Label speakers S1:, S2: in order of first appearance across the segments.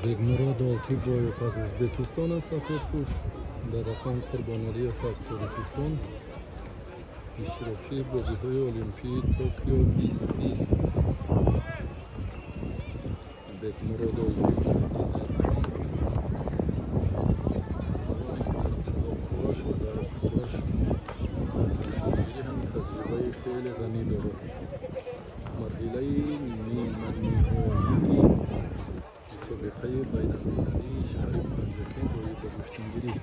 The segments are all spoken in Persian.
S1: بگمراد آلتیبایف از ازبکستان است. سفیدپوش در رقم قربانعلیف از تاجیکستان اشتراکی بازی‌های المپیک توکیو 2020 بگمراد آلتیبایف کراش و در کراش کشتیگیری هم تجربه خیلی غنی دارد. مرحله نیمه‌نهایی مسابقه بین‌المللی شهر پنجکین برای به کشتیگیری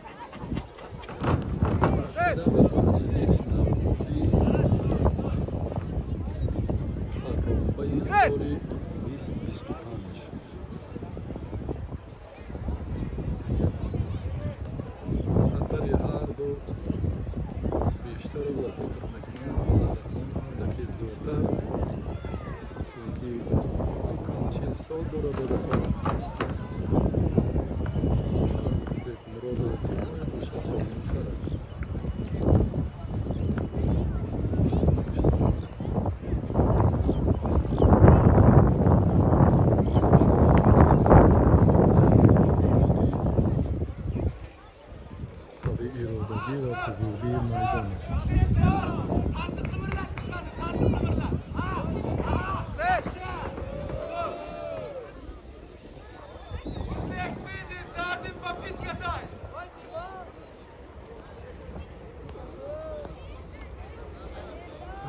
S1: صراف‌های سال 2025 خطر هر دو بیشتر از فکر میکنم دکی زیادتر چونکه 40 سال داره بدخواه بگمراد آلتیبایف باشه جوان‌تر است. 25 سال برای ارادگی و بزرگی میدان است.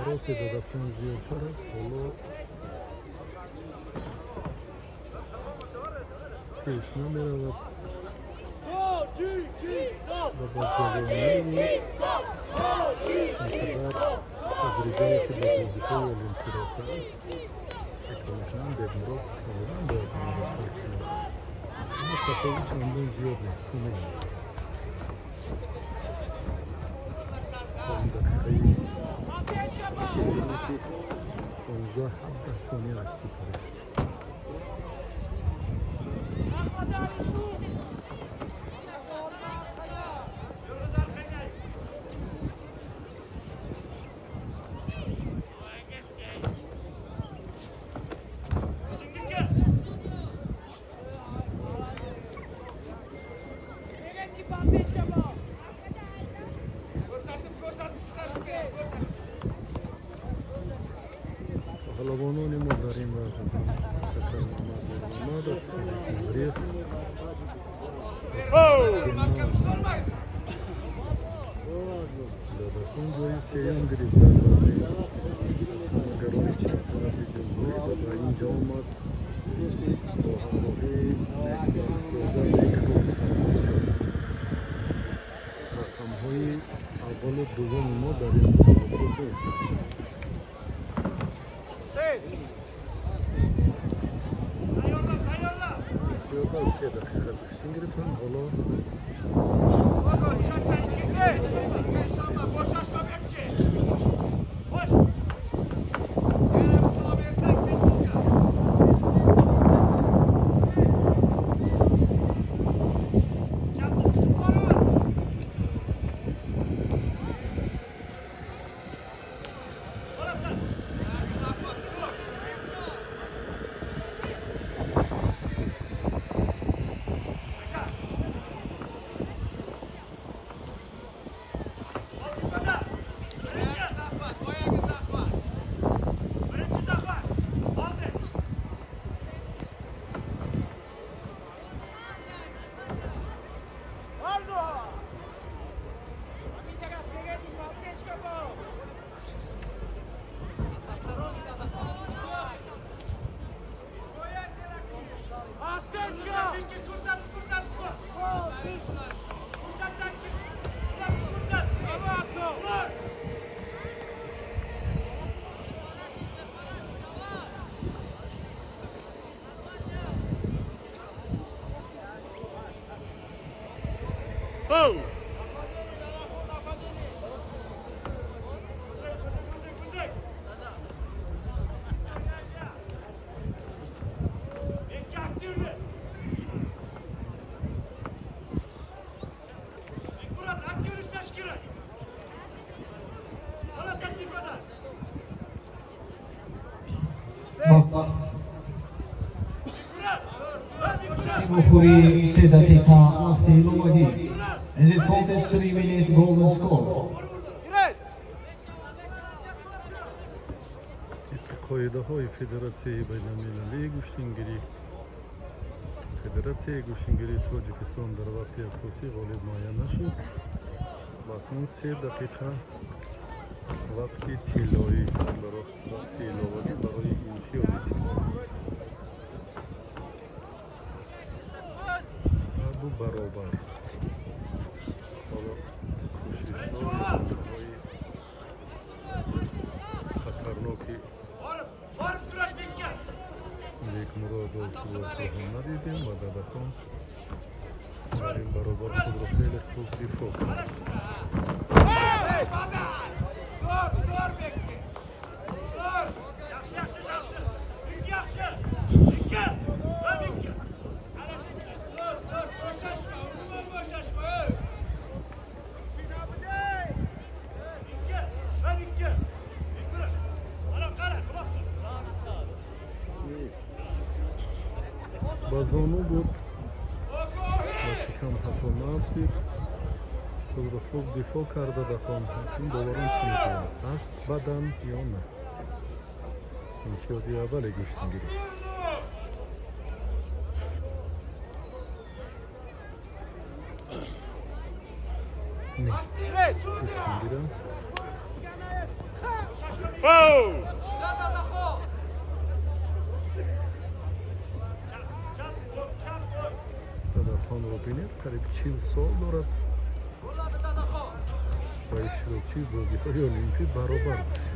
S1: حراس ددفان زیادتر است. حالا پیش نمیرود و با جوانی بود اینقدر تجربه‌ای که به بازی‌های المپیک رفته است فکر میکنم بگمراد کاملا باید مدرس‌های کنید، اما تفاوت چندان زیاد نیست. کاملا تا این دقیقه 15-17 ثانیه اش سپری شد. پهلوانان ما در این وزن شکر محمد مریخ دادخون جای سیام گرفت در وزن اسمانگرای چمپیونات جمهوری و اینجا آمد با همراهی سیادت نیکروز سرباز شد. رقم‌های اول و دوم ما در این مسابقات نیستند. Yok, 3 dakika düşsün giriften hala.
S2: Oh! بخوری 3 دقیقه وقت ایلوگی. In this contest 3-minute golden score.
S1: qoidaهای فدراسیای بین‌المللی گوشتنگیری فدراسیای گوشتنگیری تاجیکستان در وقت اساسی غالب معین نشد و اکنون 3 دقیقه وقتی طلایی وقتی ایلاوی برای امتیاز تیم دو برابر حالا کوشش‌های خطرناکی یک مراد و هم ندیدیم و دادکان در این برابر خود را خیلی خوب دفاع کنند. بازانو بود و شکم حتی نفتید خود را خوب دفاع کرده دخوان حکم باوران چی میکنم است بدن یا نه امتیازی اول گوشتنگیری نیست گوشتنگیرم دادخان رو بینید قریب 40 سال دارد و اشتراکی بازی های المپی برابر باشید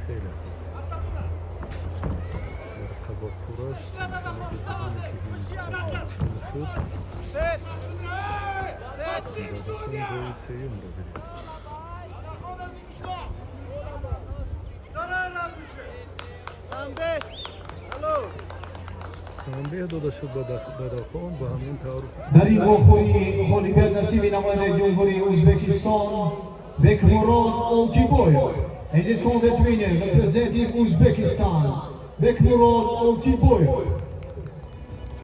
S1: خیلی خوب در قضاپورش چندانه به جهانی که این شد دادخان جای سیم رو برید خانده داده شد به دادخان به همین طور
S2: در این بخوری غالبیت نصیب نماینده جمهوری ازبکستان Bekmurod Oltiboyev. In this contest winner representing Uzbekistan Bekmurod Oltiboyev.